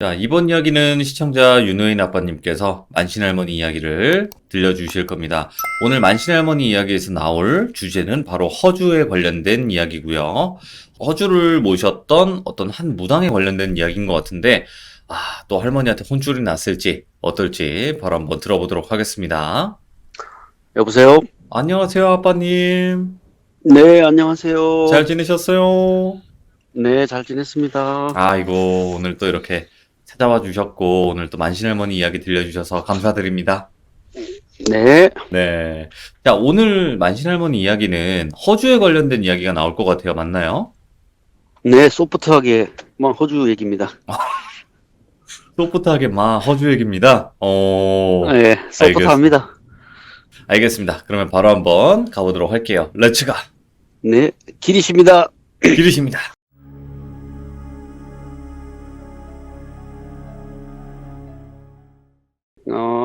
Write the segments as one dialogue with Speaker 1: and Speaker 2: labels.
Speaker 1: 자, 이번 이야기는 시청자 윤호인 아빠님께서 만신할머니 이야기를 들려주실 겁니다. 오늘 만신할머니 이야기에서 나올 주제는 바로 허주에 관련된 이야기고요. 허주를 모셨던 어떤 한 무당에 관련된 이야기인 것 같은데, 또 할머니한테 혼쭐이 났을지 어떨지 바로 한번 들어보도록 하겠습니다.
Speaker 2: 여보세요?
Speaker 1: 안녕하세요, 아빠님.
Speaker 2: 네, 안녕하세요.
Speaker 1: 잘 지내셨어요?
Speaker 2: 네, 잘 지냈습니다.
Speaker 1: 아이고, 오늘 또 이렇게 찾아와 주셨고, 오늘 또 만신할머니 이야기 들려주셔서 감사드립니다.
Speaker 2: 네,
Speaker 1: 네. 자, 오늘 만신할머니 이야기는 허주에 관련된 이야기가 나올 것 같아요. 맞나요?
Speaker 2: 네, 소프트하게 호주 얘기입니다.
Speaker 1: 소프트하게 허주 얘기입니다.
Speaker 2: 네, 소프트합니다.
Speaker 1: 알겠습니다. 그러면 바로 한번 가보도록 할게요. 렛츠가!
Speaker 2: 네, 길이십니다.
Speaker 1: 기르십니다.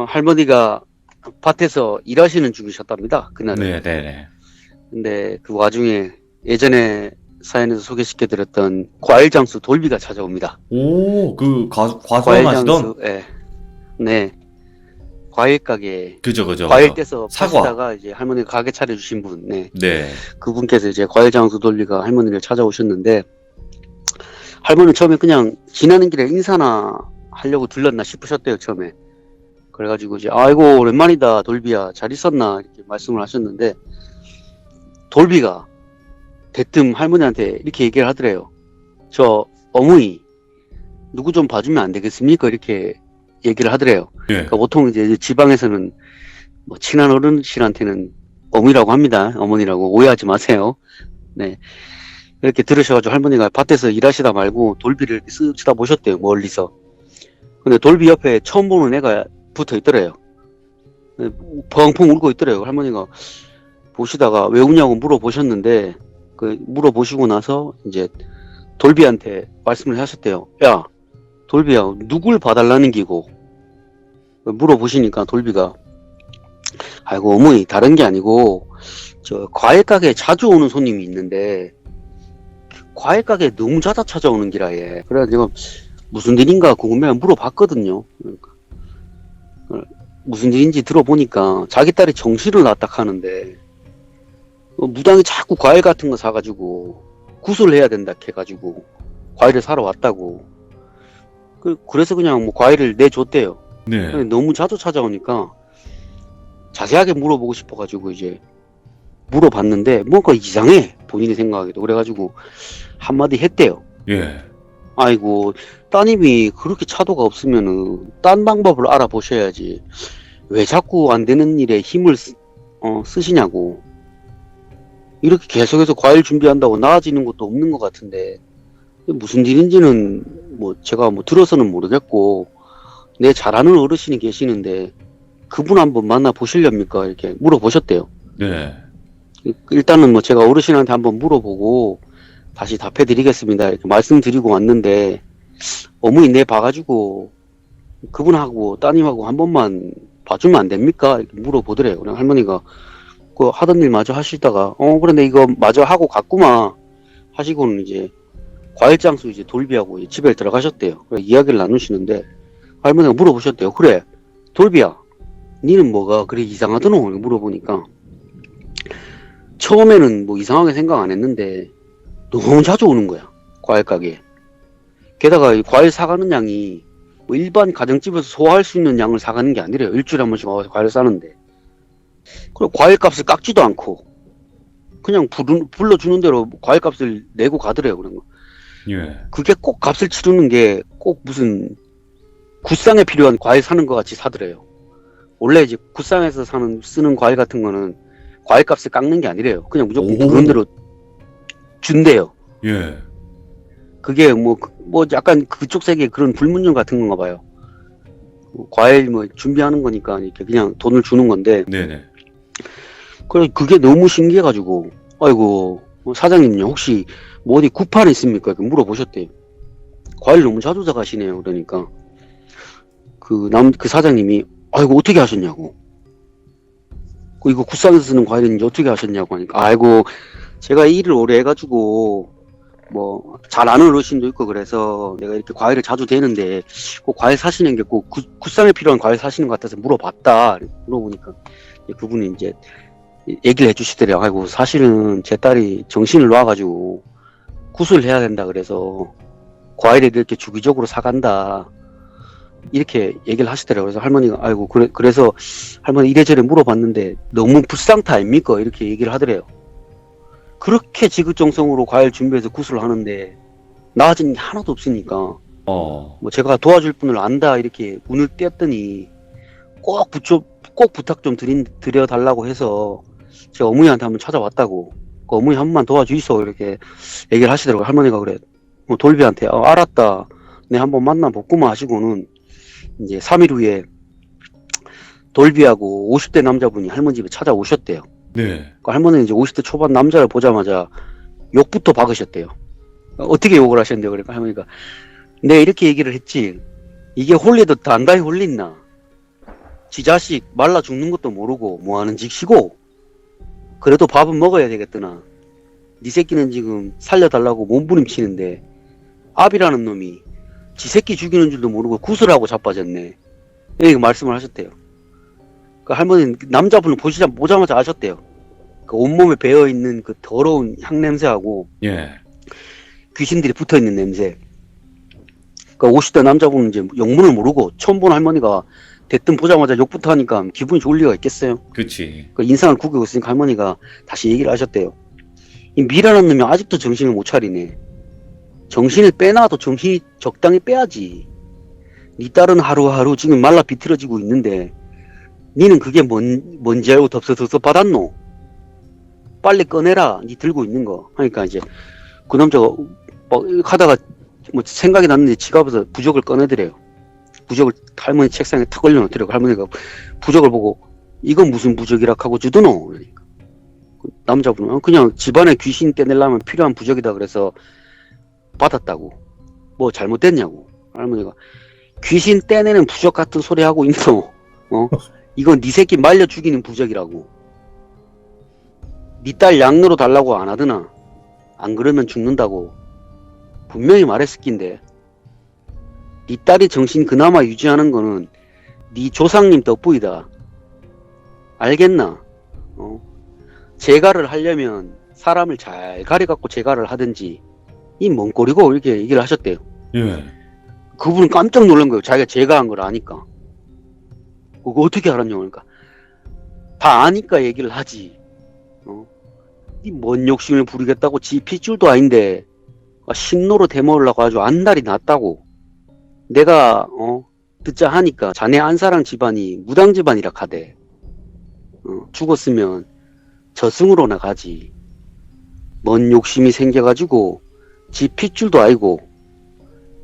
Speaker 2: 할머니가 밭에서 일하시는 중이셨답니다. 그날은.
Speaker 1: 네네네.
Speaker 2: 근데 그 와중에 예전에 사연에서 소개시켜드렸던 과일 장수 돌비가 찾아옵니다.
Speaker 1: 오, 그 과수원
Speaker 2: 과일
Speaker 1: 하시던?
Speaker 2: 장수, 네. 과일 가게,
Speaker 1: 그죠.
Speaker 2: 과일 떼서
Speaker 1: 사과.
Speaker 2: 파시다가 이제 할머니가 가게 차려주신 분, 네.
Speaker 1: 네.
Speaker 2: 그분께서 이제 과일 장수 돌리가 할머니를 찾아오셨는데, 할머니는 처음에 그냥 지나는 길에 인사나 하려고 들렀나 싶으셨대요, 처음에. 그래가지고 이제, 아이고, 오랜만이다, 돌비야. 잘 있었나? 이렇게 말씀을 하셨는데, 돌비가 대뜸 할머니한테 이렇게 얘기를 하더래요. 저, 어머니, 누구 좀 봐주면 안 되겠습니까? 이렇게 얘기를 하더래요.
Speaker 1: 예.
Speaker 2: 그러니까 보통 이제 지방에서는 뭐 친한 어른들한테는 어머니라고 합니다. 어머니라고 오해하지 마세요. 네. 이렇게 들으셔가지고 할머니가 밭에서 일하시다 말고 돌비를 쓱 쳐다보셨대요. 멀리서. 근데 돌비 옆에 처음 보는 애가 붙어 있더래요. 펑펑 울고 있더래요. 할머니가 보시다가 왜 우냐고 물어보셨는데, 그 물어보시고 나서 이제 돌비한테 말씀을 하셨대요. 야, 돌비야, 누굴 봐달라는 기고? 물어보시니까 돌비가, 아이고, 어머니, 다른 게 아니고, 저, 과일 가게에 자주 오는 손님이 있는데, 과일 가게에 너무 자주 찾아오는 기라에. 그래가지고, 무슨 일인가 궁금해 물어봤거든요. 그러니까. 무슨 일인지 들어보니까, 자기 딸이 정신을 놨다 하는데, 무당이 자꾸 과일 같은 거 사가지고, 구슬을 해야 된다 해가지고, 과일을 사러 왔다고. 그래서 그냥 뭐 과일을 내줬대요.
Speaker 1: 네.
Speaker 2: 너무 자주 찾아오니까 자세하게 물어보고 싶어가지고 이제 물어봤는데 뭔가 이상해 본인이 생각하기도. 그래가지고 한마디 했대요.
Speaker 1: 예.
Speaker 2: 아이고, 따님이 그렇게 차도가 없으면은 딴 방법을 알아보셔야지 왜 자꾸 안 되는 일에 힘을 쓰시냐고. 이렇게 계속해서 과일 준비한다고 나아지는 것도 없는 것 같은데 무슨 일인지는 뭐 제가 뭐 들어서는 모르겠고, 내 잘 아는 어르신이 계시는데 그분 한번 만나 보시렵니까? 이렇게 물어보셨대요.
Speaker 1: 네.
Speaker 2: 일단은 뭐 제가 어르신한테 한번 물어보고 다시 답해 드리겠습니다. 이렇게 말씀드리고 왔는데, 어머니 내 봐가지고 그분하고 따님하고 한 번만 봐주면 안 됩니까? 이렇게 물어보더래요. 그냥 할머니가 그 하던 일 마저 하시다가 그런데 이거 마저 하고 갔구만 하시고는 이제 과일 장수 이제 돌비하고 이제 집에 들어가셨대요. 그래 이야기를 나누시는데 할머니가 물어보셨대요. 그래, 돌비야, 니는 뭐가 그래 이상하더노? 물어보니까 처음에는 뭐 이상하게 생각 안 했는데 너무 자주 오는 거야, 과일 가게에. 게다가 이 과일 사가는 양이 뭐 일반 가정집에서 소화할 수 있는 양을 사가는 게 아니래요. 일주일에 한 번씩 와서 과일 사는데. 그리고 과일 값을 깎지도 않고 그냥 불러주는 대로 과일 값을 내고 가더래요. 그런 거.
Speaker 1: 예.
Speaker 2: 그게 꼭 값을 치르는 게 꼭 무슨 굿상에 필요한 과일 사는 것 같이 사더래요. 원래 이제 굿상에서 쓰는 과일 같은 거는 과일 값을 깎는 게 아니래요. 그냥 무조건 그런 대로 준대요.
Speaker 1: 예.
Speaker 2: 그게 뭐 약간 그쪽 세계에 그런 불문율 같은 건가 봐요. 과일 뭐 준비하는 거니까 이렇게 그냥 돈을 주는 건데.
Speaker 1: 네네.
Speaker 2: 그래, 그게 너무 신기해가지고, 아이고, 사장님요, 혹시 뭐 어디 구판 있습니까? 이렇게 물어보셨대요. 과일 너무 자주 사가시네요. 그러니까 그 사장님이, 아이고, 어떻게 하셨냐고. 이거 굿상에서 쓰는 과일인지 어떻게 하셨냐고 하니까, 아이고, 제가 이 일을 오래 해가지고 뭐 잘 아는 어르신도 있고 그래서 내가 이렇게 과일을 자주 대는데 꼭 과일 사시는 게 꼭 굿상에 필요한 과일 사시는 것 같아서 물어봤다. 물어보니까 그분이 이제 얘기를 해주시더래요. 아이고 사실은 제 딸이 정신을 놔가지고 굿을 해야 된다 그래서 과일을 이렇게 주기적으로 사간다. 이렇게 얘기를 하시더라고요. 그래서 할머니가 아이고 그래서 할머니 이래저래 물어봤는데 너무 불상타 아닙니까? 이렇게 얘기를 하더래요. 그렇게 지극정성으로 과일 준비해서 굿을 하는데 나아진 게 하나도 없으니까
Speaker 1: 어,
Speaker 2: 뭐 제가 도와줄 분을 안다 이렇게 문을 떼었더니 꼭 부탁 좀 드려달라고 해서 제가 어머니한테 한번 찾아왔다고 그 어머니 한 번만 도와주이소 이렇게 얘기를 하시더라고요. 할머니가 그래 뭐 돌비한테 알았다 내 한번 만나보구만 하시고는 이제 3일 후에 돌비하고 50대 남자분이 할머니 집에 찾아오셨대요.
Speaker 1: 네.
Speaker 2: 그 할머니는 이제 50대 초반 남자를 보자마자 욕부터 박으셨대요. 어떻게 욕을 하셨는데요? 그러니까 할머니가 내가 이렇게 얘기를 했지. 이게 홀리도 단단히 홀린나. 지 자식 말라 죽는 것도 모르고 뭐하는 짓이고 그래도 밥은 먹어야 되겠더나. 네 새끼는 지금 살려달라고 몸부림치는데 압이라는 놈이 지 새끼 죽이는 줄도 모르고 구슬하고 자빠졌네. 이렇게 말씀을 하셨대요. 그 할머니는 남자분을 보자마자 아셨대요. 그 온몸에 배어있는 그 더러운 향냄새하고
Speaker 1: 예.
Speaker 2: 귀신들이 붙어있는 냄새. 그 50대 남자분은 이제 영문을 모르고 처음 본 할머니가 대뜸 보자마자 욕부터 하니까 기분이 좋을 리가 있겠어요.
Speaker 1: 그치.
Speaker 2: 그 인상을 구기고 있으니까 할머니가 다시 얘기를 하셨대요. 이 미련한 놈이 아직도 정신을 못 차리네. 정신을 빼놔도 정신이 적당히 빼야지. 네 딸은 하루하루 지금 말라 비틀어지고 있는데 니는 그게 뭔지 알고 덥석덥석 받았노? 빨리 꺼내라. 니 들고 있는 거. 하니까 이제 그 남자가 막 하다가 뭐 생각이 났는데 지갑에서 부적을 꺼내드려요. 부적을 할머니 책상에 탁 올려놓더라고. 할머니가 부적을 보고 이건 무슨 부적이라 하고 주드노? 그러니까 그 남자분은 그냥 집안에 귀신 떼내려면 필요한 부적이다 그래서 받았다고. 뭐 잘못됐냐고. 할머니가 귀신 떼내는 부적 같은 소리 하고 있노? 이건 네 새끼 말려 죽이는 부적이라고. 네 딸 양로로 달라고 안 하드나? 안 그러면 죽는다고. 분명히 말했을 낀데 네 딸이 정신 그나마 유지하는 거는 네 조상님 덕분이다. 알겠나? 재가를 하려면 사람을 잘 가려갖고 재가를 하든지 이 뭔 꼴이고 이렇게 얘기를 하셨대요.
Speaker 1: 예.
Speaker 2: 그분은 깜짝 놀란 거예요. 자기가 재가한 걸 아니까. 그거 어떻게 알았냐고. 그러니까 다 아니까 얘기를 하지. 이 뭔 욕심을 부리겠다고 지 핏줄도 아닌데 신노로 대먹으려고 아주 안달이 났다고. 내가 듣자 하니까 자네 안사랑 집안이 무당 집안이라 카대. 죽었으면 저승으로 나가지. 뭔 욕심이 생겨가지고 지 핏줄도 아니고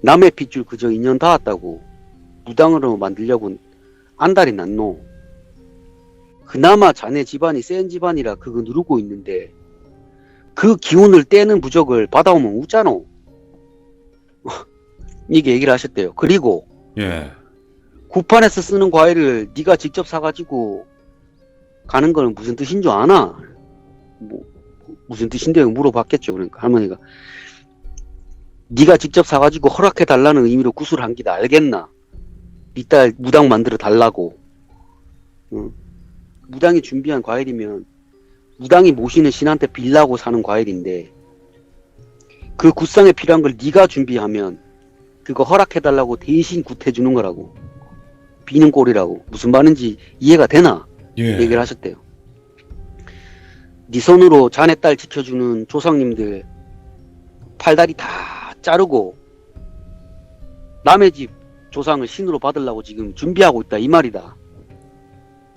Speaker 2: 남의 핏줄 그저 인연 닿았다고 무당으로 만들려고 안달이 났노. 그나마 자네 집안이 센 집안이라 그거 누르고 있는데 그 기운을 떼는 부적을 받아오면 웃잖아. 이게 얘기를 하셨대요. 그리고
Speaker 1: 예.
Speaker 2: 구판에서 쓰는 과일을 네가 직접 사가지고 가는 거는 무슨 뜻인 줄 아나? 뭐 무슨 뜻인데 물어봤겠죠. 그러니까 할머니가 네가 직접 사가지고 허락해 달라는 의미로 구슬 한 기다. 알겠나? 네 딸 무당 만들어 달라고. 무당이 준비한 과일이면 무당이 모시는 신한테 빌라고 사는 과일인데 그 굿상에 필요한 걸 네가 준비하면 그거 허락해달라고 대신 굿해주는 거라고. 비는 꼴이라고. 무슨 말인지 이해가 되나?
Speaker 1: 예.
Speaker 2: 얘기를 하셨대요. 네 손으로 자네 딸 지켜주는 조상님들 팔다리 다 자르고 남의 집 조상을 신으로 받으려고 지금 준비하고 있다 이 말이다.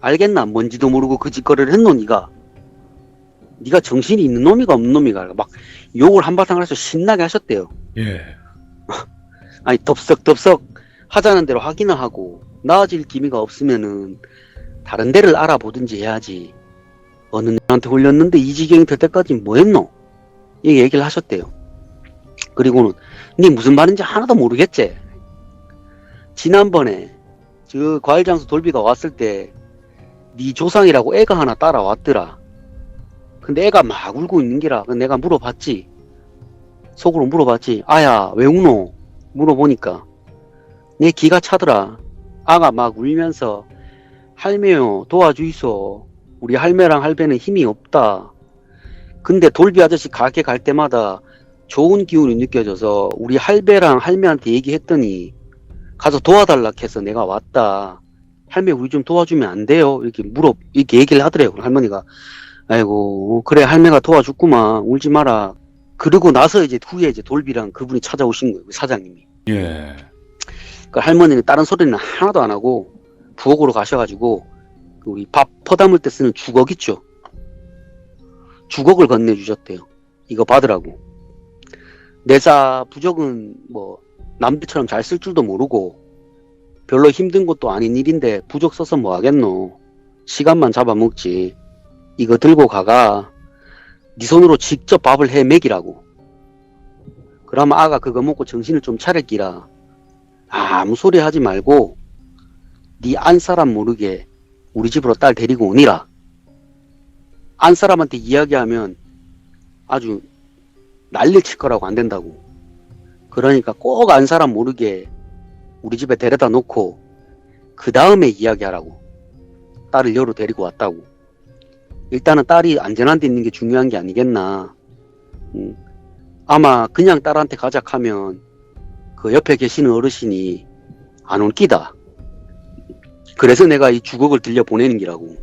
Speaker 2: 알겠나? 뭔지도 모르고 그 짓거리를 했노 니가. 네가 정신이 있는 놈이가 없는 놈이가. 막 욕을 한바탕 해서 신나게 하셨대요.
Speaker 1: 예.
Speaker 2: 아니 덥석덥석 하자는 대로 하기나 하고 나아질 기미가 없으면은 다른 데를 알아보든지 해야지. 어느 년한테 홀렸는데 이 지경이 될 때까지 뭐 했노? 이 얘기를 하셨대요. 그리고는 네 무슨 말인지 하나도 모르겠지? 지난번에 저 과일장수 돌비가 왔을 때 네 조상이라고 애가 하나 따라왔더라. 근데 애가 막 울고 있는 기라. 내가 물어봤지. 속으로 물어봤지. 아야, 왜 우노? 물어보니까 내 기가 차더라. 아가 막 울면서 할매요, 도와주이소. 우리 할매랑 할배는 힘이 없다. 근데 돌비 아저씨 가게 갈 때마다 좋은 기운이 느껴져서 우리 할배랑 할매한테 얘기했더니 가서 도와달라 해서 내가 왔다. 할매 우리 좀 도와주면 안 돼요? 이렇게 얘기를 하더래요. 할머니가. 아이고, 그래, 할매가 도와줬구만. 울지 마라. 그러고 나서 이제 후에 이제 돌비랑 그분이 찾아오신 거예요. 그 사장님이.
Speaker 1: 예.
Speaker 2: 그 할머니는 다른 소리는 하나도 안 하고 부엌으로 가셔가지고 그 우리 밥 퍼담을 때 쓰는 주걱 있죠. 주걱을 건네주셨대요. 이거 받으라고. 내사 부적은 뭐 남들처럼 잘 쓸 줄도 모르고 별로 힘든 것도 아닌 일인데 부적 써서 뭐 하겠노. 시간만 잡아먹지. 이거 들고 가가 네 손으로 직접 밥을 해 먹이라고. 그러면 아가 그거 먹고 정신을 좀 차릴기라. 아무 소리 하지 말고 네 안 사람 모르게 우리 집으로 딸 데리고 오니라. 안 사람한테 이야기하면 아주 난리를 칠 거라고 안 된다고. 그러니까 꼭 안 사람 모르게 우리 집에 데려다 놓고 그 다음에 이야기하라고. 딸을 여로 데리고 왔다고. 일단은 딸이 안전한 데 있는 게 중요한 게 아니겠나. 아마 그냥 딸한테 가자 하면 그 옆에 계시는 어르신이 안 올 끼다. 그래서 내가 이 주걱을 들려 보내는 기라고.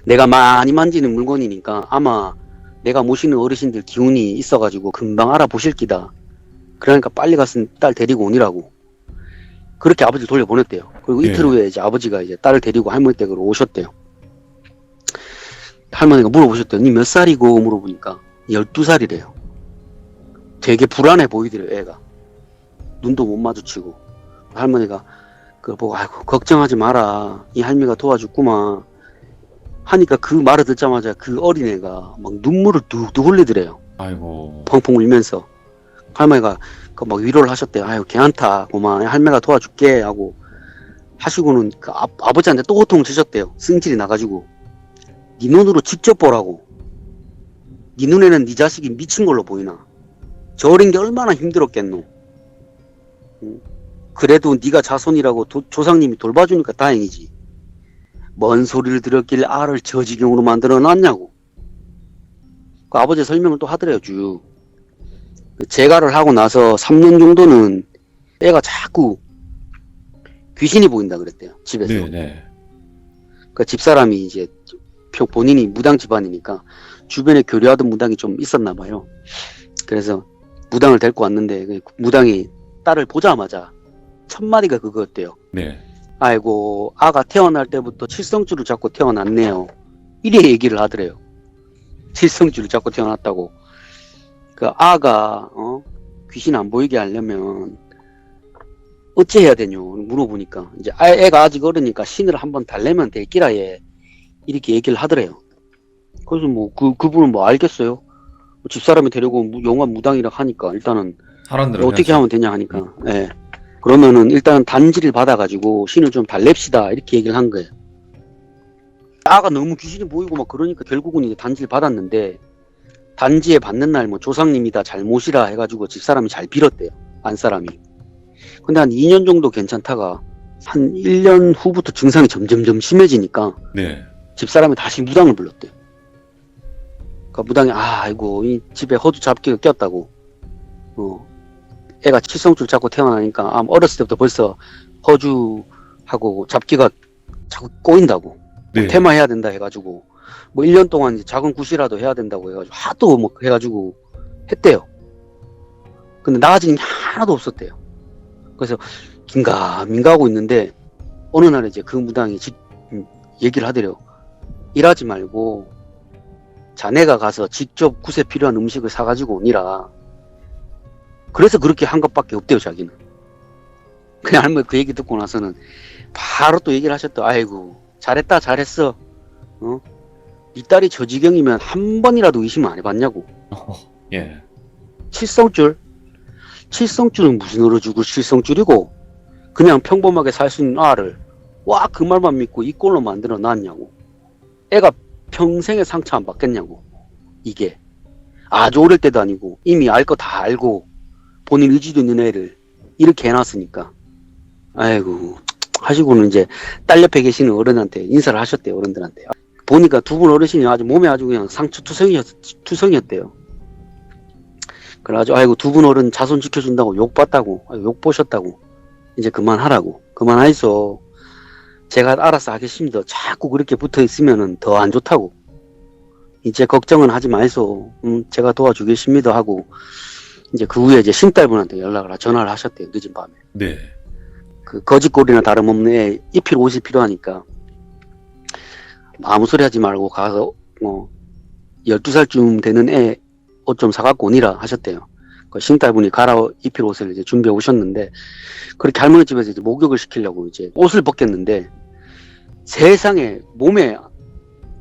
Speaker 2: 내가 많이 만지는 물건이니까 아마 내가 모시는 어르신들 기운이 있어가지고 금방 알아보실 기다. 그러니까 빨리 가서 딸 데리고 오니라고. 그렇게 아버지를 돌려보냈대요. 그리고 이틀 후에 이제 아버지가 이제 딸을 데리고 할머니 댁으로 오셨대요. 할머니가 물어보셨대요. 니 몇 살이고? 물어보니까 12살이래요. 되게 불안해 보이더래요, 애가. 눈도 못 마주치고. 할머니가 그걸 보고 아이고 걱정하지 마라. 이 할미가 도와줬구만. 하니까 그 말을 듣자마자 그 어린애가 막 눈물을 뚝뚝 흘리더래요.
Speaker 1: 아이고.
Speaker 2: 펑펑 울면서. 할머니가 그 막 위로를 하셨대요. 아유 괜찮다. 고마. 할매가 도와줄게 하고 하시고는 그 아버지한테 또 호통을 치셨대요. 승질이 나가지고. 네 눈으로 직접 보라고. 네 눈에는 네 자식이 미친 걸로 보이나. 저 어린 게 얼마나 힘들었겠노. 그래도 네가 자손이라고 조상님이 돌봐주니까 다행이지. 뭔 소리를 들었길 알을 저 지경으로 만들어 놨냐고. 그 아버지 설명을 또 하더래요. 쭉. 재가를 하고 나서 3년 정도는 애가 자꾸 귀신이 보인다 그랬대요. 집에서.
Speaker 1: 네네.
Speaker 2: 그 집사람이 이제 본인이 무당 집안이니까 주변에 교류하던 무당이 좀 있었나 봐요. 그래서 무당을 데리고 왔는데 그 무당이 딸을 보자마자 첫 마디가 그거였대요.
Speaker 1: 네.
Speaker 2: 아이고 아가 태어날 때부터 칠성줄을 잡고 태어났네요. 이래 얘기를 하더래요. 칠성줄을 잡고 태어났다고. 그 아가 귀신 안 보이게 하려면 어째 해야 되뇨? 물어보니까 이제 애가 아직 어리니까 신을 한번 달래면 되기라 얘. 이렇게 얘기를 하더래요. 그래서 뭐 그분은 뭐 알겠어요. 집사람이 데리고 용한 무당이라 하니까 일단은
Speaker 1: 사람들은
Speaker 2: 어떻게 하면 되냐 하니까 예. 그러면은 일단 단지를 받아가지고 신을 좀 달랩시다 이렇게 얘기를 한 거예요. 아가 너무 귀신이 보이고 막 그러니까 결국은 이제 단지를 받았는데 단지에 받는 날 뭐 조상님이다 잘못이라 해가지고 집사람이 잘 빌었대요. 안사람이. 근데 한 2년 정도 괜찮다가 한 1년 후부터 증상이 점점점 심해지니까
Speaker 1: 네.
Speaker 2: 집사람이 다시 무당을 불렀대요. 그러니까 무당이 아이고 이 집에 허주 잡기가 꼈다고. 애가 칠성줄 잡고 태어나니까 어렸을 때부터 벌써 허주하고 잡기가 자꾸 꼬인다고.
Speaker 1: 네.
Speaker 2: 테마해야 된다 해가지고 뭐 1년 동안 이제 작은 굿이라도 해야 된다고 해가지고 하도 뭐 해가지고 했대요. 근데 나아지는 게 하나도 없었대요. 그래서 긴가민가 하고 있는데 어느 날 이제 그 무당이 얘기를 하더래요. 일하지 말고 자네가 가서 직접 굿에 필요한 음식을 사가지고 오니라. 그래서 그렇게 한 것밖에 없대요, 자기는. 그냥 할머니 그 얘기 듣고 나서는 바로 또 얘기를 하셨다. 아이고, 잘했다, 잘했어. 네 딸이 저 지경이면 한 번이라도 의심 안 해봤냐고.
Speaker 1: 예.
Speaker 2: 칠성줄? 칠성줄은 무슨 얼어죽을 칠성줄이고, 그냥 평범하게 살 수 있는 아를, 와, 그 말만 믿고 이 꼴로 만들어 놨냐고. 애가 평생에 상처 안 받겠냐고. 이게. 아주 어릴 때도 아니고 이미 알 거 다 알고 본인 의지도 있는 애를 이렇게 해놨으니까 아이고 하시고는 이제 딸 옆에 계시는 어른한테 인사를 하셨대요. 어른들한테 보니까 두 분 어르신이 아주 몸에 아주 그냥 상처 투성이었대요. 그래가지고 아이고 두 분 어른 자손 지켜준다고 욕 봤다고 욕 보셨다고 이제 그만하라고 그만하이소. 제가 알아서 하겠습니다. 자꾸 그렇게 붙어 있으면은 더 안 좋다고. 이제 걱정은 하지 마이소. 제가 도와주겠습니다 하고 이제 그 후에 이제 신딸분한테 전화를 하셨대요. 늦은 밤에.
Speaker 1: 네.
Speaker 2: 그 거짓골이나 다름없는 애 입힐 옷이 필요하니까 아무 소리 하지 말고 가서 12살쯤 되는 애 옷 좀 사갖고 오니라 하셨대요. 그 신딸분이 입힐 옷을 이제 준비해 오셨는데 그렇게 할머니 집에서 이제 목욕을 시키려고 이제 옷을 벗겼는데 세상에 몸에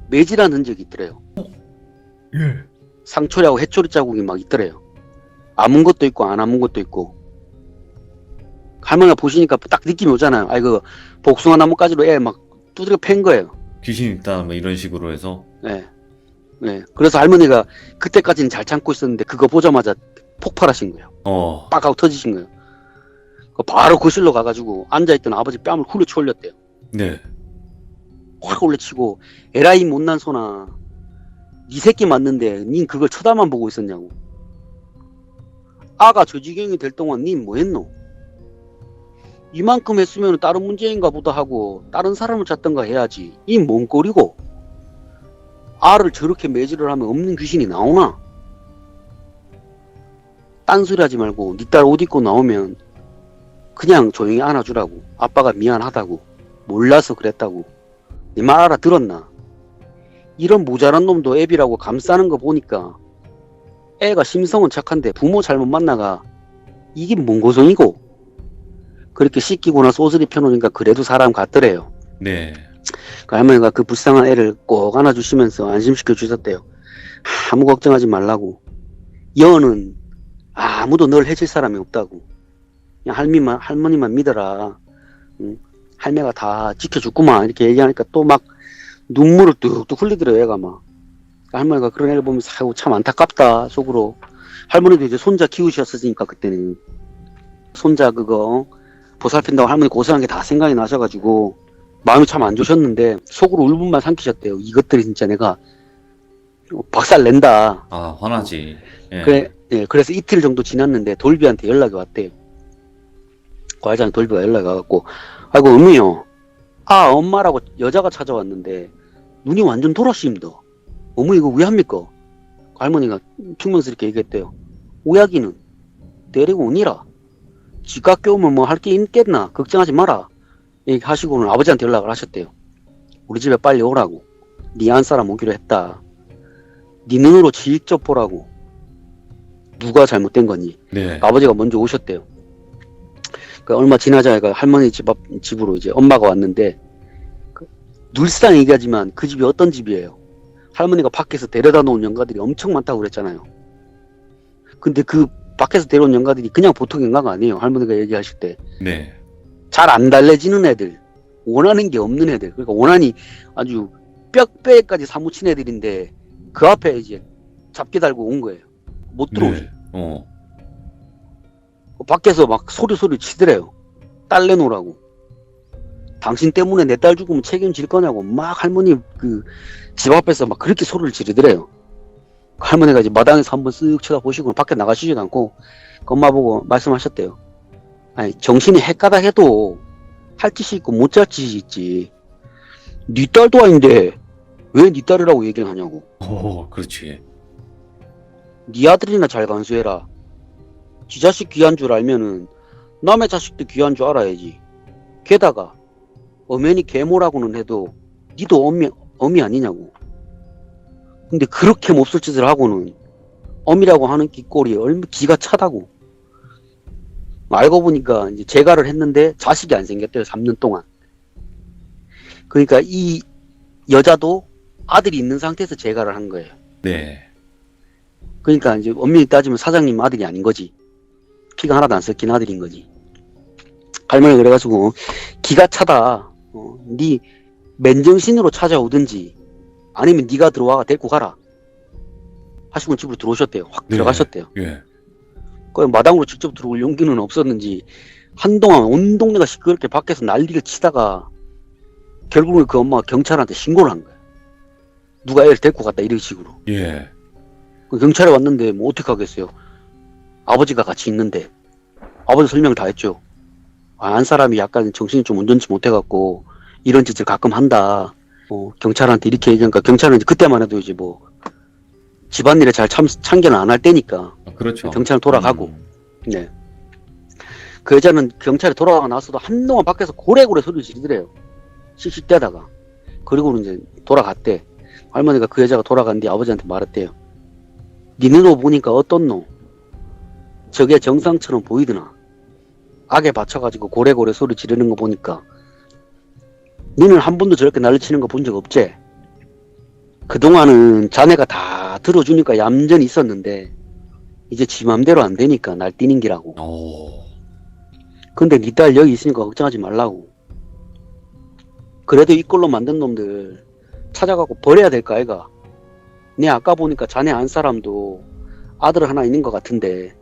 Speaker 2: 매질한 흔적이 있더래요.
Speaker 1: 예.
Speaker 2: 상처라고 해초리 자국이 막 있더래요. 아문 것도 있고 안 아문 것도 있고. 할머니가 보시니까 딱 느낌이 오잖아요. 그 복숭아 나무까지로 애 막 두드려 팬 거예요.
Speaker 1: 귀신 있다 뭐 이런 식으로 해서.
Speaker 2: 네. 네. 그래서 할머니가 그때까지는 잘 참고 있었는데 그거 보자마자 폭발하신 거예요. 빡 하고 터지신 거예요. 바로 거실로 가가지고 앉아있던 아버지 뺨을 후려쳐 올렸대요.
Speaker 1: 네.
Speaker 2: 확 올려치고 에라이 못난 소나 네 새끼 맞는데 닌 그걸 쳐다만 보고 있었냐고. 아가 저 지경이 될 동안 닌 뭐 했노? 이만큼 했으면 다른 문제인가 보다 하고 다른 사람을 찾던가 해야지. 이 뭔 꼴이고? 알을 저렇게 매질을 하면 없는 귀신이 나오나? 딴소리 하지 말고 네 딸 옷 입고 나오면 그냥 조용히 안아주라고. 아빠가 미안하다고. 몰라서 그랬다고. 네 말 알아들었나? 이런 모자란 놈도 애비라고 감싸는 거 보니까 애가 심성은 착한데 부모 잘못 만나가 이게 뭔 고성이고? 그렇게 씻기고 나서 옷을 입혀놓으니까 그래도 사람 같더래요.
Speaker 1: 네.
Speaker 2: 그 할머니가 그 불쌍한 애를 꼭 안아주시면서 안심시켜 주셨대요. 아무 걱정하지 말라고. 여는 아무도 널 해칠 사람이 없다고. 그냥 할머니만 믿어라. 할매가 다 지켜줬구만. 이렇게 얘기하니까 또 막 눈물을 뚝뚝 흘리더래요. 애가 막. 할머니가 그런 애를 보면서 아이고 참 안타깝다 속으로. 할머니도 이제 손자 키우셨으니까 그때는 손자 그거 보살핀다고 할머니 고생한 게 다 생각이 나셔가지고 마음이 참 안 좋으셨는데 속으로 울분만 삼키셨대요. 이것들이 진짜 내가 박살 낸다.
Speaker 1: 아, 화나지. 예.
Speaker 2: 그래, 예, 그래서 이틀 정도 지났는데 돌비한테 연락이 왔대요. 과장님 돌비가 연락이 와갖고 아이고 어머니요. 엄마라고 여자가 찾아왔는데 눈이 완전 돌아십니다. 어머니 이거 왜 합니까? 할머니가 충명스럽게 얘기했대요. 오야기는 데리고 오니라. 지가 껴오면 뭐 할 게 있겠나. 걱정하지 마라. 얘기하시고는 아버지한테 연락을 하셨대요. 우리 집에 빨리 오라고. 네 안 사람 오기로 했다. 네 눈으로 직접 보라고. 누가 잘못된 거니.
Speaker 1: 네.
Speaker 2: 아버지가 먼저 오셨대요. 얼마 지나자니까 할머니 집으로 이제 엄마가 왔는데 늘상 얘기하지만 그 집이 어떤 집이에요. 할머니가 밖에서 데려다 놓은 영가들이 엄청 많다고 그랬잖아요. 근데 그 밖에서 데려온 영가들이 그냥 보통 영가가 아니에요. 할머니가 얘기하실 때.
Speaker 1: 네.
Speaker 2: 잘 안 달래지는 애들. 원하는 게 없는 애들. 그러니까 원한이 아주 뼈에까지 사무친 애들인데 그 앞에 이제 잡기 달고 온 거예요. 못 들어오지.
Speaker 1: 네.
Speaker 2: 밖에서 막 소리 치더래요. 딸 내놓으라고. 당신 때문에 내 딸 죽으면 책임질 거냐고 막 할머니 그 집 앞에서 막 그렇게 소리를 지르더래요. 할머니가 이제 마당에서 한번 쓱 쳐다보시고 밖에 나가시지도 않고 엄마 보고 말씀하셨대요. 아니 정신이 헷가다 해도 할 짓이 있고 못 할 짓이 있지. 네 딸도 아닌데 왜 네 딸이라고 얘기를 하냐고.
Speaker 1: 그렇지.
Speaker 2: 네 아들이나 잘 간수해라. 지 자식 귀한 줄 알면은 남의 자식도 귀한 줄 알아야지. 게다가 엄연히 계모라고는 해도 니도 엄이 아니냐고. 근데 그렇게 몹쓸 짓을 하고는 엄이라고 하는 꼴이 얼마나 기가 차다고. 알고 보니까 이제 재가를 했는데 자식이 안 생겼대요. 3년 동안. 그러니까 이 여자도 아들이 있는 상태에서 재가를 한 거예요.
Speaker 1: 네.
Speaker 2: 그러니까 이제 엄밀히 따지면 사장님 아들이 아닌 거지. 피가 하나도 안 섞인 아들인 거지. 할머니가 그래가지고 기가 차다. 네 맨정신으로 찾아오든지 아니면 네가 들어와 데리고 가라. 하시고 집으로 들어오셨대요. 확
Speaker 1: 네.
Speaker 2: 들어가셨대요.
Speaker 1: 예.
Speaker 2: 그 마당으로 직접 들어올 용기는 없었는지 한동안 온 동네가 시끄럽게 밖에서 난리를 치다가 결국은 그 엄마가 경찰한테 신고를 한 거예요. 누가 애를 데리고 갔다 이런 식으로.
Speaker 1: 예.
Speaker 2: 그 경찰에 왔는데 뭐 어떻게 하겠어요. 아버지가 같이 있는데 아버지 설명을 다 했죠. 한 사람이 약간 정신이 좀 온전치 못해갖고 이런 짓을 가끔 한다. 경찰한테 이렇게 얘기하니까 경찰은 이제 그때만 해도 이제 뭐 집안일에 잘 참견을 안 할 때니까
Speaker 1: 그렇죠.
Speaker 2: 경찰은 돌아가고. 네. 그 여자는 경찰에 돌아가고 나서도 한동안 밖에서 고래고래 소리를 지르더래요. 씩씩대다가. 그리고는 이제 돌아갔대. 할머니가 그 여자가 돌아간 뒤 아버지한테 말했대요. 니네도 보니까 어떻노? 저게 정상처럼 보이드나? 악에 받쳐가지고 고래고래 소리 지르는 거 보니까 니는 한 번도 저렇게 난리치는 거 본 적 없지? 그동안은 자네가 다 들어주니까 얌전히 있었는데 이제 지 맘대로 안 되니까 날 뛰는 기라고.
Speaker 1: 오.
Speaker 2: 근데 니 딸 여기 있으니까 걱정하지 말라고. 그래도 이 꼴로 만든 놈들 찾아가고 버려야 될 거 아이가. 내 아까 보니까 자네 안 사람도 아들 하나 있는 것 같은데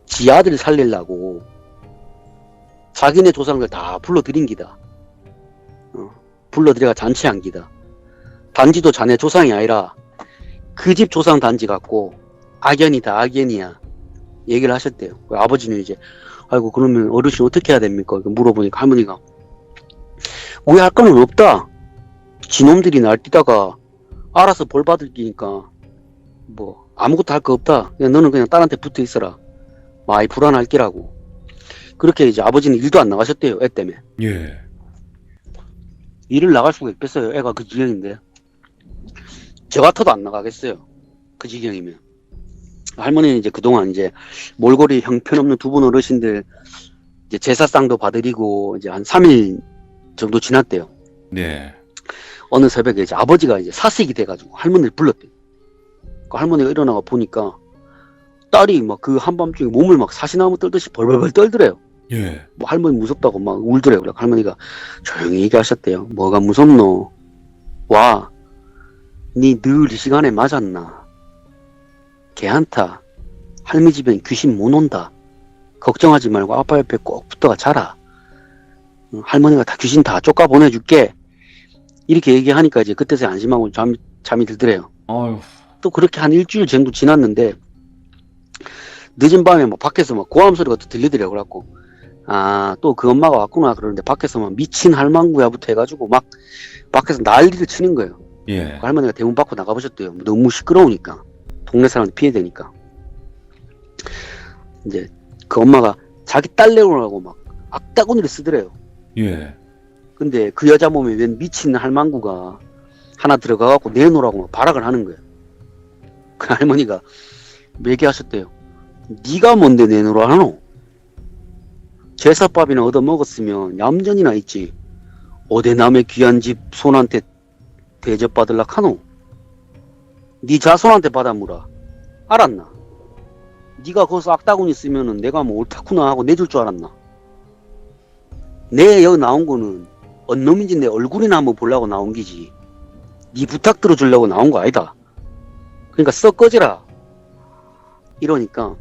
Speaker 2: 지 아들 살리려고 자기네 조상들 다 불러들인 기다. 불러들여가 잔치한 기다. 단지도 자네 조상이 아니라 그 집 조상 단지 같고 악연이다 악연이야 얘기를 하셨대요. 아버지는 이제 아이고 그러면 어르신 어떻게 해야 됩니까? 물어보니까 할머니가 오해할 거는 없다. 지놈들이 날뛰다가 알아서 벌 받을 기니까 뭐 아무것도 할 거 없다. 그냥 너는 그냥 딸한테 붙어 있어라. 많이 불안할 기라고. 그렇게 이제 아버지는 일도 안 나가셨대요. 애 때문에.
Speaker 1: 예.
Speaker 2: 일을 나갈 수가 있겠어요. 애가 그 지경인데. 저 같아도 안 나가겠어요. 그 지경이면. 할머니는 이제 그동안 이제 몰골이 형편없는 두 분 어르신들 이제 제사상도 봐드리고 이제 한 3일 정도 지났대요.
Speaker 1: 네.
Speaker 2: 어느 새벽에 이제 아버지가 이제 사색이 돼가지고 할머니를 불렀대요. 그 할머니가 일어나가 보니까 딸이 막 그 한밤중에 몸을 막 사시나무 떨듯이 벌벌벌 떨더래요.
Speaker 1: 예.
Speaker 2: 뭐 할머니 무섭다고 막 울더래요. 그래 할머니가 조용히 얘기하셨대요. 뭐가 무섭노? 와, 니 늘 이 시간에 맞았나? 걔한타 할미 집엔 귀신 못 온다. 걱정하지 말고 아빠 옆에 꼭 붙어가 자라. 할머니가 다 귀신 다 쫓아 보내줄게. 이렇게 얘기하니까 이제 그때서 안심하고 잠이 들더래요.
Speaker 1: 아유.
Speaker 2: 또 그렇게 한 일주일 정도 지났는데 늦은 밤에 막 밖에서 막 고함 소리가 또 들리더래요. 그래갖고 아, 또 그 엄마가 왔구나 그러는데 밖에서 막 미친 할망구야부터 해가지고 막 밖에서 난리를 치는 거예요.
Speaker 1: 예.
Speaker 2: 그 할머니가 대문 밖으로 나가보셨대요. 너무 시끄러우니까 동네 사람들 피해되니까. 이제 그 엄마가 자기 딸 내오라고 막 악다구니를 쓰더래요.
Speaker 1: 예.
Speaker 2: 근데 그 여자 몸에 웬 미친 할망구가 하나 들어가갖고 내놓으라고 막 발악을 하는 거예요. 그 할머니가 얘기하셨대요. 네가 뭔데 내놓으라 하노? 제사밥이나 얻어먹었으면 얌전히나 있지. 어디 남의 귀한 집 손한테 대접받을라 하노? 네 자손한테 받아무라. 알았나? 네가 거기서 악다구니 쓰면은 내가 뭐 옳다구나 하고 내줄 줄 알았나? 내 여기 나온 거는 언놈인지 내 얼굴이나 한번 보려고 나온 기지. 네 부탁 들어주려고 나온 거 아니다. 그러니까 썩 꺼지라. 이러니까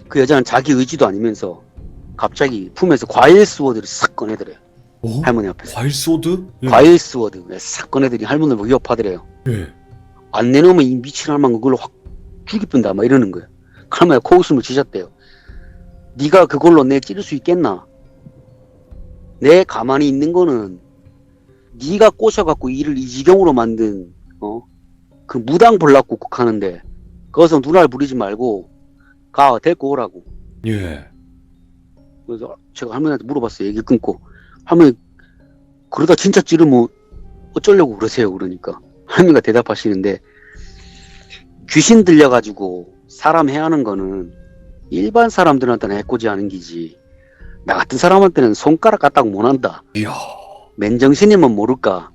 Speaker 2: 그 여자는 자기 의지도 아니면서 갑자기 품에서 과일 스워드를 싹 꺼내더래요.
Speaker 1: 어?
Speaker 2: 할머니 앞에서.
Speaker 1: 과일 소드? 예.
Speaker 2: 과일 스워드 싹 꺼내더니 할머니를 위협하더래요.
Speaker 1: 예. 안
Speaker 2: 내놓으면 이 미친 할망 그걸로 확 죽이뿐다 막 이러는 거예요. 할머니가 코웃음을 치셨대요. 네가 그걸로 내 찌를 수 있겠나? 내 가만히 있는 거는 네가 꼬셔갖고 일을 이 지경으로 만든 그 무당 볼락국국 하는데 거기서 누나를 부리지 말고 가 데리고 오라고.
Speaker 1: 예.
Speaker 2: 그래서 제가 할머니한테 물어봤어요. 얘기 끊고. 할머니 그러다 진짜 찌르면 어쩌려고 그러세요? 그러니까 할머니가 대답하시는데 귀신 들려가지고 사람 해하는 거는 일반 사람들한테는 해코지 하는 기지 나 같은 사람한테는 손가락 까딱 못한다.
Speaker 1: 이야.
Speaker 2: 맨정신이면 모를까.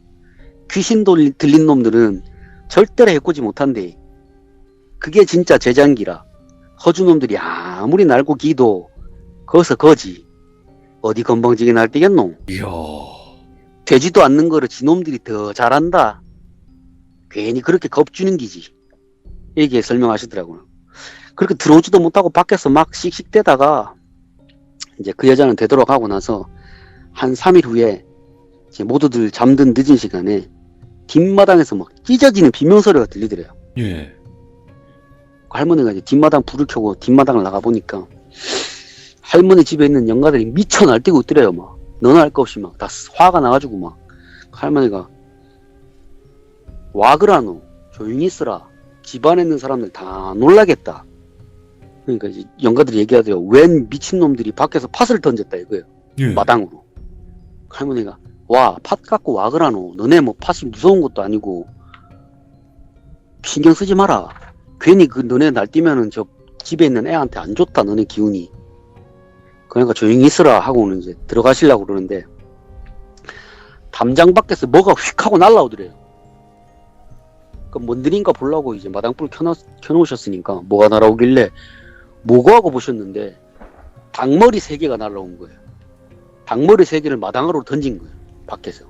Speaker 2: 귀신 들린 놈들은 절대로 해코지 못한대. 그게 진짜 제장기라. 허주놈들이 아무리 날고 기도 거기서 거지. 어디 건방지게 날뛰겠노?
Speaker 1: 이야.
Speaker 2: 되지도 않는 거를 지놈들이 더 잘한다. 괜히 그렇게 겁주는 기지. 얘기 설명하시더라고요. 그렇게 들어오지도 못하고 밖에서 막 씩씩대다가 이제 그 여자는 되도록 하고 나서 한 3일 후에 이제 모두들 잠든 늦은 시간에 뒷마당에서 막 찢어지는 비명소리가 들리더래요.
Speaker 1: 예.
Speaker 2: 할머니가 이제 뒷마당 불을 켜고 뒷마당을 나가보니까 할머니 집에 있는 영가들이 미쳐 날뛰고 있더래요. 막 너나 할 거 없이 막 다 화가 나가지고 막 할머니가 와 그라노 조용히 있으라 집안에 있는 사람들 다 놀라겠다. 그러니까 이제 영가들이 얘기하더래요. 웬 미친놈들이 밖에서 팥을 던졌다 이거예요.
Speaker 1: 예.
Speaker 2: 마당으로. 할머니가 와 팥 갖고 와 그라노 너네 뭐 팥이 무서운 것도 아니고 신경 쓰지 마라. 괜히 그 너네 날뛰면은 저 집에 있는 애한테 안 좋다 너네 기운이. 그러니까 조용히 있으라 하고는 이제 들어가시려고 그러는데 담장 밖에서 뭐가 휙 하고 날라오더래요. 그 뭔들인가 보려고 이제 마당불 켜놓으셨으니까 뭐가 날아오길래 뭐고 하고 보셨는데 닭머리 3개가 날아온 거예요. 닭머리 3개를 마당으로 던진 거예요. 밖에서.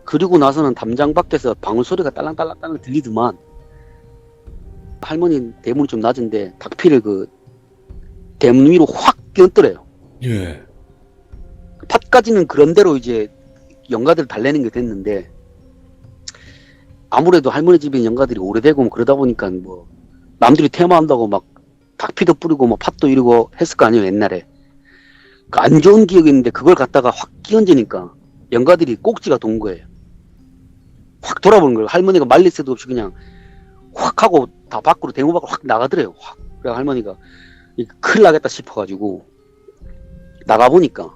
Speaker 2: 그리고 나서는 담장 밖에서 방울소리가 딸랑딸랑 들리더만 할머니 대문이 좀 낮은데 닭피를 그 대문 위로 확 띄었더래요.
Speaker 1: 예.
Speaker 2: 팥까지는 그런대로 이제 영가들 달래는 게 됐는데 아무래도 할머니 집에 영가들이 오래되고 뭐 그러다 보니까 뭐 남들이 테마한다고 막 닭피도 뿌리고 뭐 팥도 이러고 했을 거 아니에요 옛날에. 그 안 좋은 기억이 있는데 그걸 갖다가 확 끼얹으니까 영가들이 꼭지가 돈 거예요. 확 돌아보는 거예요. 할머니가 말릴 새도 없이 그냥 확 하고 다 밖으로 대문 밖으로 확 나가더래요. 확. 그래 할머니가 큰일 나겠다 싶어가지고 나가보니까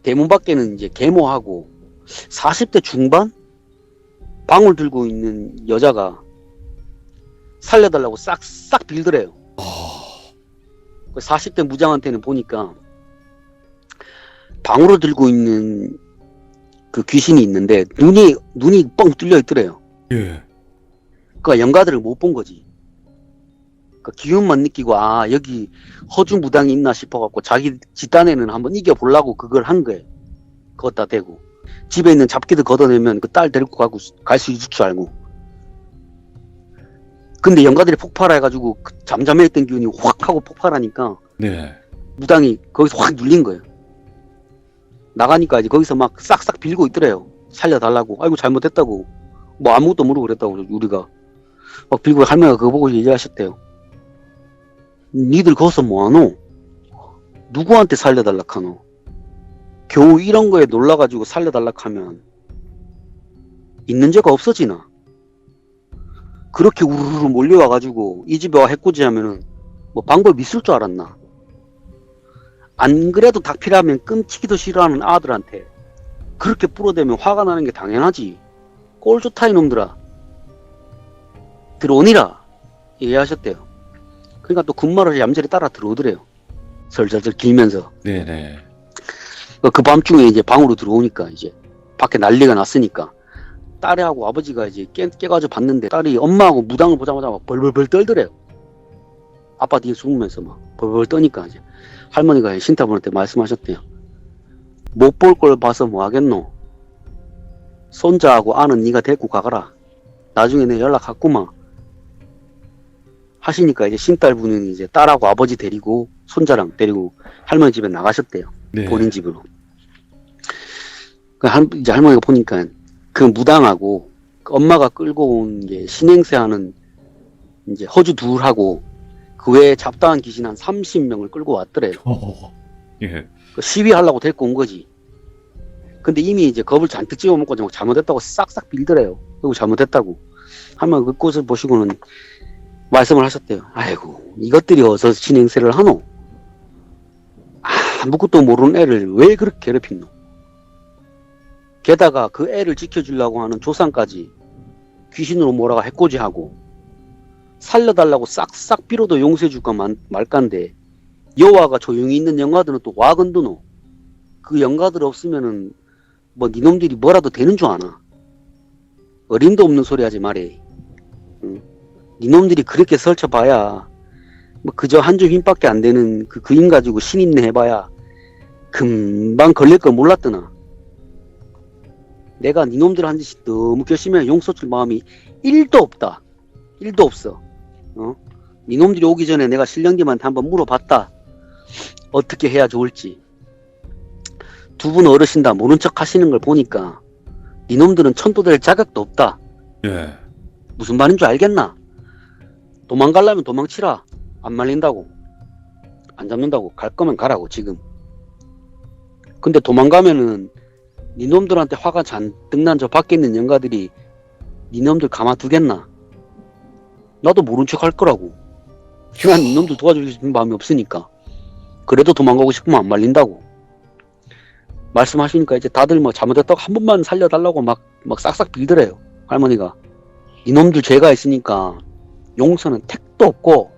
Speaker 2: 대문 밖에는 이제 계모하고 40대 중반 방울 들고 있는 여자가 살려달라고 싹싹 빌더래요. 40대 무장한테는 보니까 방울을 들고 있는 그 귀신이 있는데 눈이 뻥 뚫려 있더래요.
Speaker 1: 예.
Speaker 2: 그러니까 영가들을 못 본 거지. 그 기운만 느끼고 아 여기 허주 무당이 있나 싶어갖고 자기 집단에는 한번 이겨보려고 그걸 한 거예요. 걷다 대고 집에 있는 잡기도 걷어내면 그 딸 데리고 가고 갈 수 있을 줄 알고. 근데 영가들이 폭발해가지고 그 잠잠해있던 기운이 확 하고 폭발하니까
Speaker 1: 네.
Speaker 2: 무당이 거기서 확 눌린 거예요. 나가니까 이제 거기서 막 싹싹 빌고 있더래요. 살려달라고. 아이고 잘못했다고. 뭐 아무것도 모르고 그랬다고 우리가. 막 빌고 할머니가 그거 보고 얘기하셨대요. 니들 거기서 뭐하노? 누구한테 살려달라 카노? 겨우 이런 거에 놀라가지고 살려달라 하면 있는 죄가 없어지나? 그렇게 우르르 몰려와가지고 이 집에 와 해코지 하면은 뭐 방법 있을 줄 알았나? 안 그래도 닭피라면 끔찍이도 싫어하는 아들한테 그렇게 뿌려대면 화가 나는 게 당연하지. 꼴 좋다 이놈들아. 들어오니라 얘기하셨대요. 그러니까 또 군마를 얌전히 따라 들어오더래요. 설설설 길면서.
Speaker 1: 네네.
Speaker 2: 그 밤중에 이제 방으로 들어오니까 이제 밖에 난리가 났으니까 딸하고 아버지가 이제 깨가지고 봤는데 딸이 엄마하고 무당을 보자마자 막 벌벌벌 떨더래요. 아빠 뒤에 숨으면서 막 벌벌 떠니까 이제 할머니가 신타분한테 말씀하셨대요. 못 볼 걸 봐서 뭐 하겠노? 손자하고 아는 네가 데리고 가거라. 나중에 내 연락하구만. 하시니까 이제 신딸분은 이제 딸하고 아버지 데리고 손자랑 데리고 할머니 집에 나가셨대요.
Speaker 1: 네.
Speaker 2: 본인 집으로. 이제 할머니가 보니까 그 무당하고 그 엄마가 끌고 온 게 신행세 하는 이제 허주 둘하고 그 외에 잡다한 귀신 한 30명을 끌고 왔더래요.
Speaker 1: 예.
Speaker 2: 시위하려고 데리고 온 거지. 근데 이미 이제 겁을 잔뜩 찍어먹고 잘못했다고 싹싹 빌더래요. 그리고 잘못했다고. 할머니 그 꽃을 보시고는 말씀을 하셨대요. 아이고 이것들이 어서 신행세를 하노? 아무것도 모르는 애를 왜 그렇게 괴롭힌노? 게다가 그 애를 지켜주려고 하는 조상까지 귀신으로 몰아가 해코지하고 살려달라고 싹싹 빌어도 용서해줄까 말까인데 여와가 조용히 있는 영가들은 또 와건드노. 그 영가들 없으면은 뭐 니놈들이 뭐라도 되는 줄 아나. 어림도 없는 소리 하지 말해. 응? 니놈들이 그렇게 설쳐봐야 뭐 그저 한 줌 힘밖에 안 되는 그 힘 가지고 신임내 해봐야 금방 걸릴 걸 몰랐더나. 내가 니놈들 한 짓이 너무 괘씸해 용서줄 마음이 1도 없다. 1도 없어. 니놈들이 오기 전에 내가 신령님한테 한번 물어봤다. 어떻게 해야 좋을지. 두 분 어르신 다 모른 척 하시는 걸 보니까 니놈들은 천도 될 자격도 없다.
Speaker 1: 예.
Speaker 2: 무슨 말인 줄 알겠나? 도망가려면 도망치라. 안 말린다고. 안 잡는다고. 갈 거면 가라고 지금. 근데 도망가면은 니놈들한테 화가 잔뜩 난 저 밖에 있는 영가들이 니놈들 가만두겠나? 나도 모른 척 할 거라고. 난 니놈들 도와주고 싶은 마음이 없으니까. 그래도 도망가고 싶으면 안 말린다고. 말씀하시니까 이제 다들 뭐 잘못했다고 한 번만 살려달라고 막 싹싹 빌더래요. 할머니가. 니놈들 죄가 있으니까 용서는 택도 없고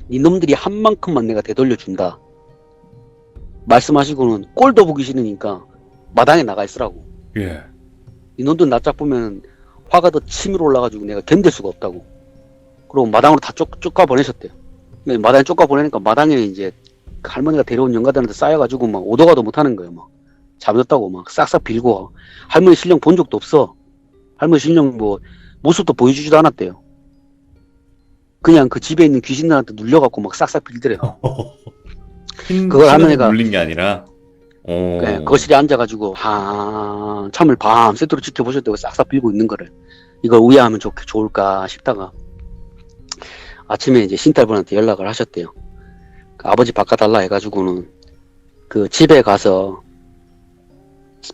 Speaker 2: 니놈들이 한 만큼만 내가 되돌려준다. 말씀하시고는 꼴도 보기 싫으니까 마당에 나가 있으라고.
Speaker 1: 예.
Speaker 2: 니놈들 낯짝 보면 화가 더 치밀어 올라가지고 내가 견딜 수가 없다고. 그리고 마당으로 다 쫓가 보내셨대요. 마당에 쫓가 보내니까 마당에 이제 할머니가 데려온 영가들한테 쌓여가지고 막 오도가도 못하는 거예요. 막 잘못했다고 막 싹싹 빌고. 할머니 신령 본 적도 없어. 할머니 신령 뭐 모습도 보여주지도 않았대요. 그냥 그 집에 있는 귀신들한테 눌려갖고 막 싹싹 빌더래요. 그걸 할머니가
Speaker 1: 물린 게 아니라.
Speaker 2: 네, 거실에 앉아가지고 참을 밤새도록 지켜보셨다고 싹싹 빌고 있는 거를. 이걸 우회하면 좋을까 싶다가 아침에 이제 신딸분한테 연락을 하셨대요. 그 아버지 바꿔달라 해가지고는 그 집에 가서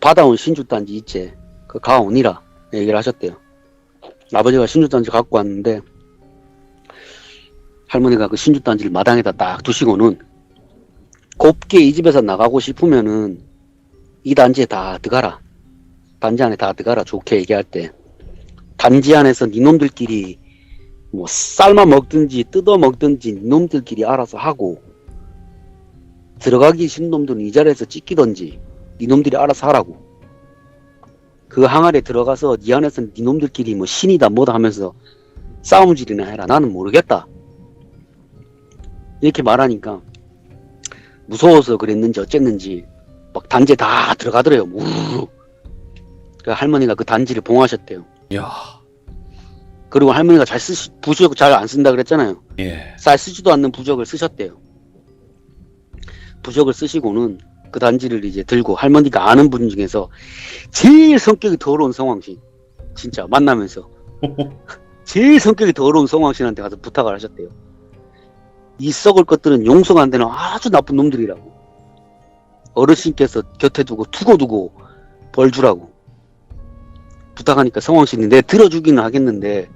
Speaker 2: 받아온 신주단지 있지, 그 가오니라 얘기를 하셨대요. 아버지가 신주단지 갖고 왔는데 할머니가 그 신주단지를 마당에다 딱 두시고는 곱게 이 집에서 나가고 싶으면은 이 단지에 다 들어가라. 단지 안에 다 들어가라. 좋게 얘기할 때 단지 안에서 니놈들끼리 뭐 삶아 먹든지 뜯어 먹든지 니놈들끼리 알아서 하고, 들어가기 싫은 놈들은 이 자리에서 찢기든지 니놈들이 알아서 하라고. 그 항아리에 들어가서 니 안에서 니놈들끼리 뭐 신이다 뭐다 하면서 싸움질이나 해라. 나는 모르겠다. 이렇게 말하니까 무서워서 그랬는지 어쨌는지 막 단지에 다 들어가더래요. 우르르. 그 할머니가 그 단지를 봉하셨대요.
Speaker 1: 야.
Speaker 2: 그리고 할머니가 부적 잘 안 쓴다 그랬잖아요.
Speaker 1: 예.
Speaker 2: 잘 쓰지도 않는 부적을 쓰셨대요. 부적을 쓰시고는 그 단지를 이제 들고 할머니가 아는 분 중에서 제일 성격이 더러운 성황신, 진짜 만나면서 제일 성격이 더러운 성황신한테 가서 부탁을 하셨대요. 이 썩을 것들은 용서가 안 되는 아주 나쁜 놈들이라고. 어르신께서 곁에 두고 벌 주라고 부탁하니까 성황신이 내 들어주기는 하겠는데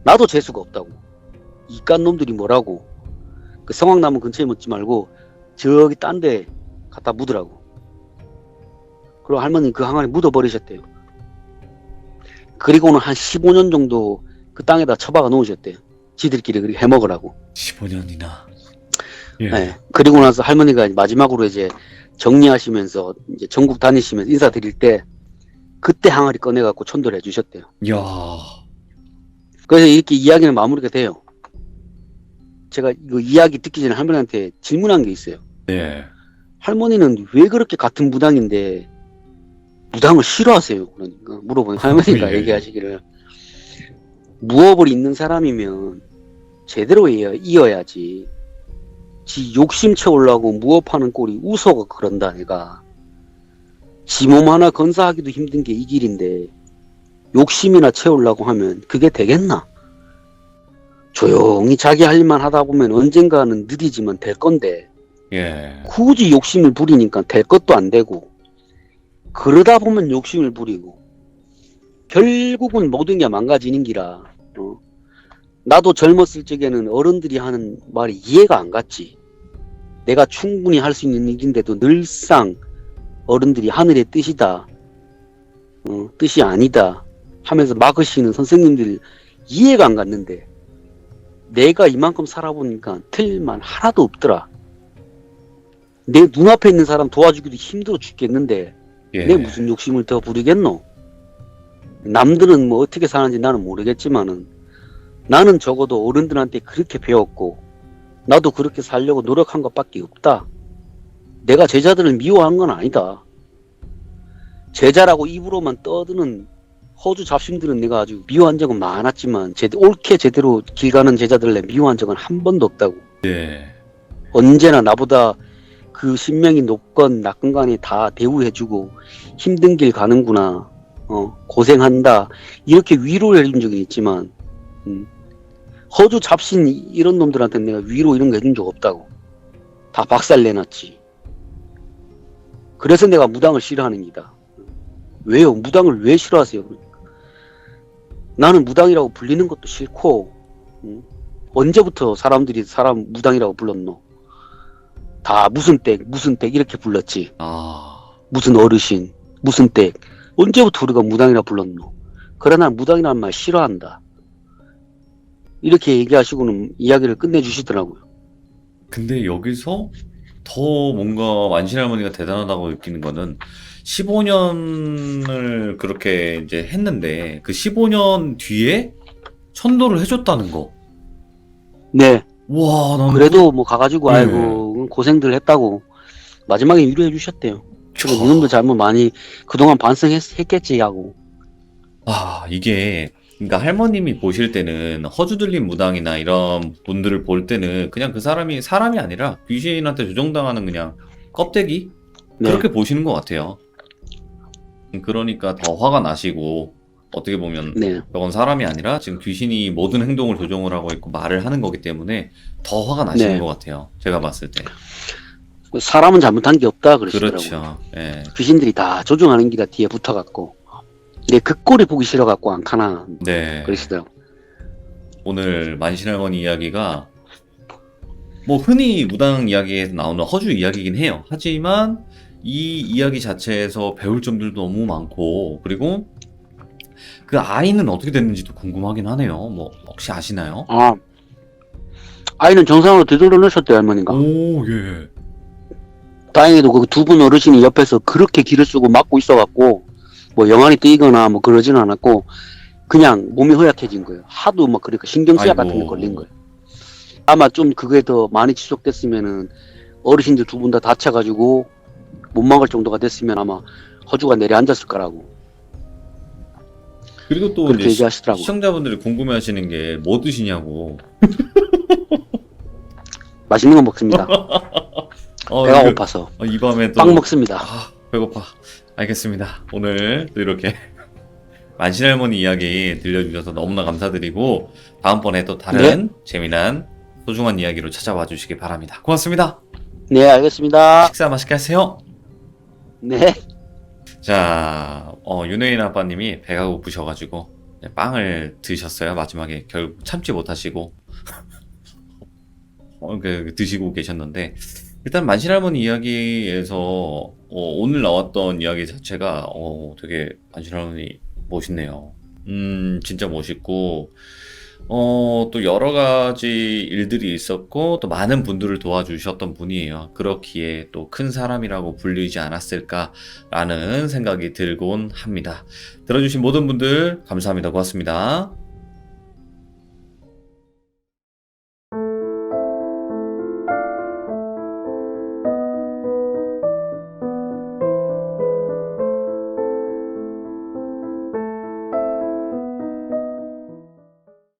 Speaker 2: 나도 재수가 없다고. 이깟 놈들이 뭐라고. 그 성황나무 근처에 묻지 말고 저기 딴 데 갖다 묻으라고. 그리고 할머니 그 항아리 묻어버리셨대요. 그리고는 한 15년 정도 그 땅에다 처박아 놓으셨대요. 지들끼리 그렇게 해먹으라고.
Speaker 1: 15년이나. 예.
Speaker 2: 네. 그리고 나서 할머니가 마지막으로 이제 정리하시면서 이제 전국 다니시면서 인사드릴 때 그때 항아리 꺼내갖고 천도를 해주셨대요.
Speaker 1: 야.
Speaker 2: 그래서 이렇게 이야기는 마무리가 돼요. 제가 이거 이야기 듣기 전에 할머니한테 질문한 게 있어요.
Speaker 1: 예.
Speaker 2: 할머니는 왜 그렇게 같은 무당인데 무당을 싫어하세요? 그러니까 물어보니 할머니가
Speaker 1: 예.
Speaker 2: 얘기하시기를, 무업을 잇는 사람이면 제대로 이어야지. 지 욕심 채우려고 무업하는 꼴이 웃어가 그런다. 내가 지 몸 하나 건사하기도 힘든 게 이 길인데 욕심이나 채우려고 하면 그게 되겠나? 조용히 자기 할 일만 하다 보면 언젠가는 느리지만 될 건데
Speaker 1: 예.
Speaker 2: 굳이 욕심을 부리니까 될 것도 안 되고, 그러다 보면 욕심을 부리고 결국은 모든 게 망가지는 기라. 나도 젊었을 적에는 어른들이 하는 말이 이해가 안 갔지. 내가 충분히 할 수 있는 일인데도 늘상 어른들이 하늘의 뜻이다, 뜻이 아니다 하면서 막으시는 선생님들 이해가 안 갔는데 내가 이만큼 살아보니까 틀릴 만 하나도 없더라. 내 눈앞에 있는 사람 도와주기도 힘들어 죽겠는데
Speaker 1: 예.
Speaker 2: 내 무슨 욕심을 더 부리겠노? 남들은 뭐 어떻게 사는지 나는 모르겠지만은 나는 적어도 어른들한테 그렇게 배웠고 나도 그렇게 살려고 노력한 것밖에 없다. 내가 제자들을 미워한 건 아니다. 제자라고 입으로만 떠드는 호주 잡신들은 내가 아주 미워한 적은 많았지만 옳게 제대로 길 가는 제자들에 미워한 적은 한 번도 없다고.
Speaker 1: 네.
Speaker 2: 언제나 나보다 그 신명이 높건 낮건 간에 다 대우해주고 힘든 길 가는구나, 고생한다, 이렇게 위로를 해준 적이 있지만, 호주 잡신 이런 놈들한테 내가 위로 이런 거 해준 적 없다고. 다 박살 내놨지. 그래서 내가 무당을 싫어하는 기다. 왜요? 무당을 왜 싫어하세요? 나는 무당이라고 불리는 것도 싫고, 언제부터 사람들이 사람 무당이라고 불렀노? 다 무슨 댁 이렇게 불렀지.
Speaker 1: 아,
Speaker 2: 무슨 어르신, 무슨 댁. 언제부터 우리가 무당이라 불렀노? 그러나 무당이라는 말 싫어한다. 이렇게 얘기하시고는 이야기를 끝내주시더라고요.
Speaker 1: 근데 여기서 더 뭔가 만신 할머니가 대단하다고 느끼는 거는 15년을 그렇게 이제 했는데 그 15년 뒤에 천도를 해줬다는 거.
Speaker 2: 네.
Speaker 1: 와, 나는
Speaker 2: 그래도 뭐 가가지고
Speaker 1: 네.
Speaker 2: 아이고 고생들 했다고 마지막에 위로해 주셨대요. 그래
Speaker 1: 참.
Speaker 2: 니놈도 잘못 많이 그동안 반성했겠지 하고.
Speaker 1: 이게 그러니까 할머님이 보실 때는 허주들린 무당이나 이런 분들을 볼 때는 그냥 그 사람이 사람이 아니라 귀신한테 조종당하는 그냥 껍데기
Speaker 2: 네.
Speaker 1: 그렇게 보시는 것 같아요. 그러니까 더 화가 나시고 어떻게 보면
Speaker 2: 네.
Speaker 1: 저건 사람이 아니라 지금 귀신이 모든 행동을 조종을 하고 있고 말을 하는 거기 때문에 더 화가 나시는
Speaker 2: 네.
Speaker 1: 것 같아요. 제가 봤을 때.
Speaker 2: 사람은 잘못한 게 없다 그러시더라고요.
Speaker 1: 그렇죠. 예.
Speaker 2: 귀신들이 다 조종하는 기다 뒤에 붙어갖고. 근데 그 꼴이 보기 싫어갖고 안 카나
Speaker 1: 네.
Speaker 2: 그러시더라고.
Speaker 1: 오늘 만신할머니 이야기가 뭐 흔히 무당 이야기에서 나오는 허주 이야기이긴 해요. 하지만 이 이야기 자체에서 배울 점들도 너무 많고 그리고 그 아이는 어떻게 됐는지도 궁금하긴 하네요. 뭐 혹시 아시나요?
Speaker 2: 아, 아이는 정상으로 되돌려 놓으셨대요 할머니가.
Speaker 1: 오, 예.
Speaker 2: 다행히도 그 두 분 어르신이 옆에서 그렇게 기를 쓰고 막고 있어갖고 뭐 영안이 뜨이거나 뭐 그러지는 않았고 그냥 몸이 허약해진 거예요. 하도 막 그러니까 신경쇠약 같은 게
Speaker 1: 아이고.
Speaker 2: 걸린 거예요. 아마 좀 그게 더 많이 지속됐으면은 어르신들 두 분 다 다쳐가지고 못 막을 정도가 됐으면 아마 허주가 내려앉았을 거라고
Speaker 1: 그리고 또
Speaker 2: 그렇게
Speaker 1: 이제
Speaker 2: 얘기하시더라고요.
Speaker 1: 시청자분들이 궁금해하시는 게 뭐 드시냐고.
Speaker 2: 맛있는 거 먹습니다. 배가
Speaker 1: 이거-
Speaker 2: 고파서
Speaker 1: 이 밤에 또
Speaker 2: 빵 먹습니다.
Speaker 1: 배고파. 알겠습니다. 오늘 또 이렇게 만신할머니 이야기 들려주셔서 너무나 감사드리고 다음번에 또 다른 재미난 소중한 이야기로 찾아와 주시기 바랍니다. 고맙습니다.
Speaker 2: 네, 알겠습니다.
Speaker 1: 식사 맛있게 하세요.
Speaker 2: 네.
Speaker 1: 자, 윤혜인 아빠님이 배가 고프셔가지고 빵을 드셨어요. 마지막에 결국 참지 못하시고 드시고 계셨는데 일단 만신할머니 이야기에서 오늘 나왔던 이야기 자체가 되게 만신할머니 멋있네요. 진짜 멋있고 또 여러 가지 일들이 있었고 또 많은 분들을 도와주셨던 분이에요. 그렇기에 또 큰 사람이라고 불리지 않았을까라는 생각이 들곤 합니다. 들어주신 모든 분들 감사합니다. 고맙습니다.